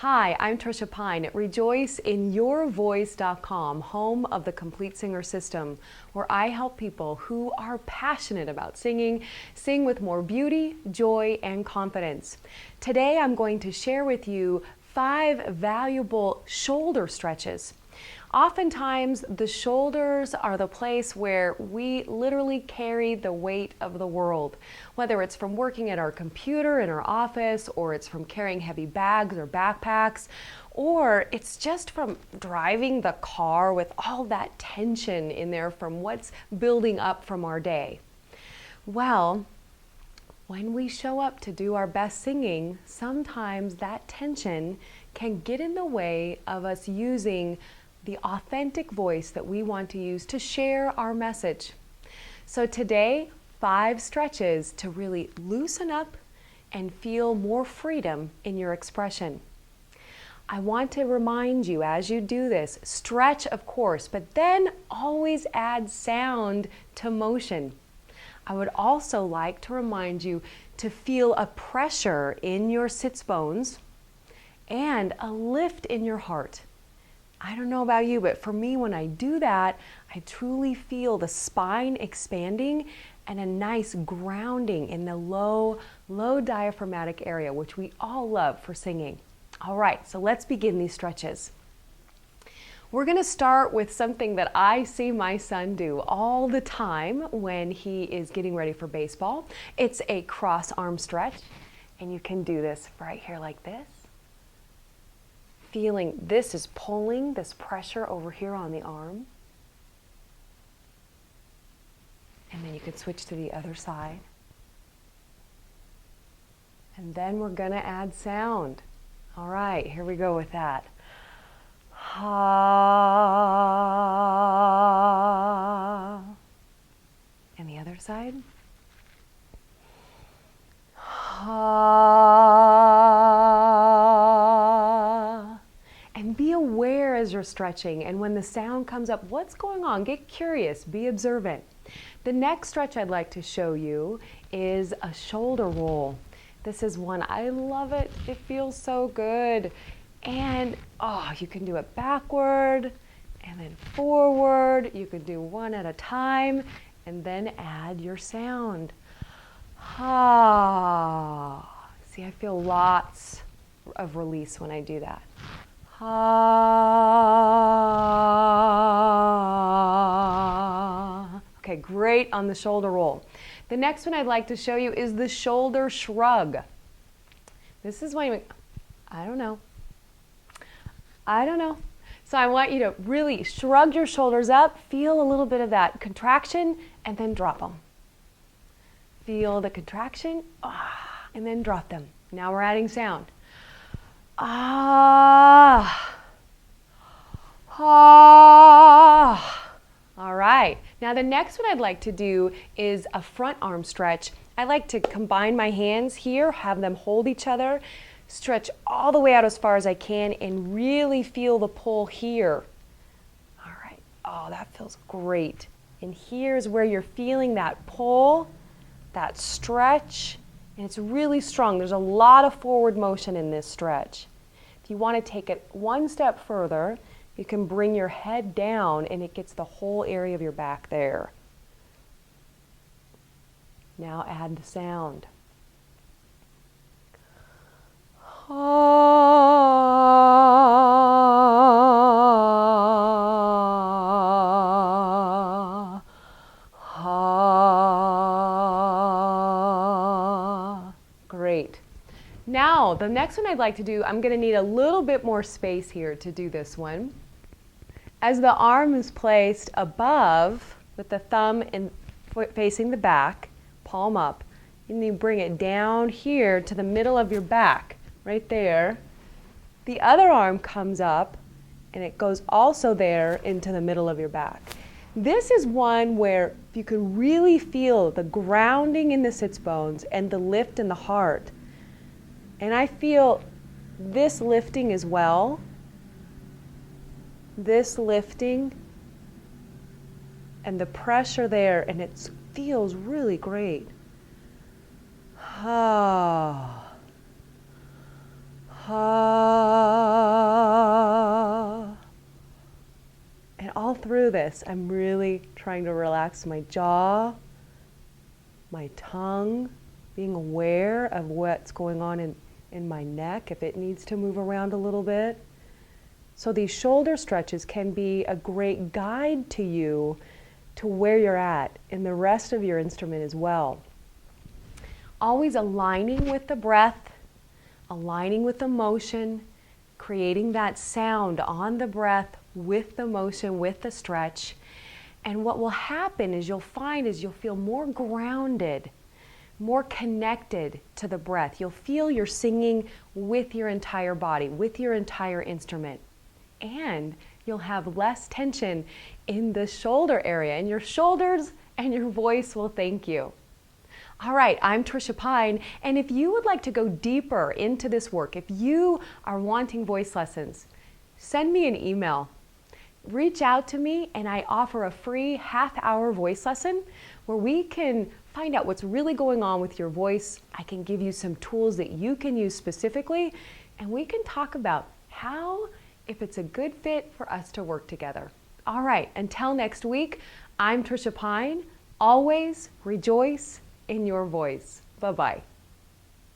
Hi, I'm Tricia Pine at rejoiceinyourvoice.com, home of the Complete Singer System, where I help people who are passionate about singing sing with more beauty, joy, and confidence. Today I'm going to share with you 5 valuable shoulder stretches. Oftentimes, the shoulders are the place where we literally carry the weight of the world. Whether it's from working at our computer in our office, or it's from carrying heavy bags or backpacks, or it's just from driving the car with all that tension in there from what's building up from our day. Well, when we show up to do our best singing, sometimes that tension can get in the way of us using the authentic voice that we want to use to share our message. So today, 5 stretches to really loosen up and feel more freedom in your expression. I want to remind you as you do this, stretch of course, but then always add sound to motion. I would also like to remind you to feel a pressure in your sits bones and a lift in your heart. I don't know about you, but for me, when I do that, I truly feel the spine expanding and a nice grounding in the low diaphragmatic area, which we all love for singing. All right, so let's begin these stretches. We're going to start with something that I see my son do all the time when he is getting ready for baseball. It's a cross arm stretch, and you can do this right here like this. Feeling this is pulling this pressure over here on the arm. And then you can switch to the other side. And then we're going to add sound. All right, here we go with that. Ha. And the other side. Ha. And be aware as you're stretching, and when the sound comes up, what's going on? Get curious, be observant. The next stretch I'd like to show you is a shoulder roll. This is one, I love it. It feels so good. And you can do it backward and then forward. You can do one at a time and then add your sound. Ha. See, I feel lots of release when I do that. Ha. Okay, great on the shoulder roll. The next one I'd like to show you is the shoulder shrug. This is when I don't know. So I want you to really shrug your shoulders up, feel a little bit of that contraction, and then drop them. Feel the contraction, and then drop them. Now we're adding sound. Ah. Ah. All right. Now the next one I'd like to do is a front arm stretch. I like to combine my hands here, have them hold each other, stretch all the way out as far as I can, and really feel the pull here. All right. Oh, that feels great. And here's where you're feeling that pull, that stretch, and it's really strong. There's a lot of forward motion in this stretch. If you want to take it one step further, you can bring your head down and it gets the whole area of your back there. Now add the sound. Ah, ah. Great. Now, the next one I'd like to do, I'm going to need a little bit more space here to do this one. As the arm is placed above, with the thumb facing the back, palm up, and you bring it down here to the middle of your back, right there. The other arm comes up, and it goes also there into the middle of your back. This is one where you can really feel the grounding in the sits bones and the lift in the heart. And I feel this lifting as well. This lifting and the pressure there, and it feels really great. Ah. Ah. through this, I'm really trying to relax my jaw, my tongue, being aware of what's going on in my neck, if it needs to move around a little bit. So these shoulder stretches can be a great guide to you to where you're at in the rest of your instrument as well. Always aligning with the breath, aligning with the motion, creating that sound on the breath with the motion, with the stretch. And what will happen is you'll feel more grounded, more connected to the breath. You'll feel you're singing with your entire body, with your entire instrument. And you'll have less tension in the shoulder area, and your shoulders and your voice will thank you. All right, I'm Tricia Pine, and if you would like to go deeper into this work, if you are wanting voice lessons, send me an email. Reach out to me, and I offer a free half-hour voice lesson where we can find out what's really going on with your voice. I can give you some tools that you can use specifically, and we can talk about if it's a good fit for us to work together. All right, until next week, I'm Tricia Pine. Always rejoice in your voice. Bye-bye.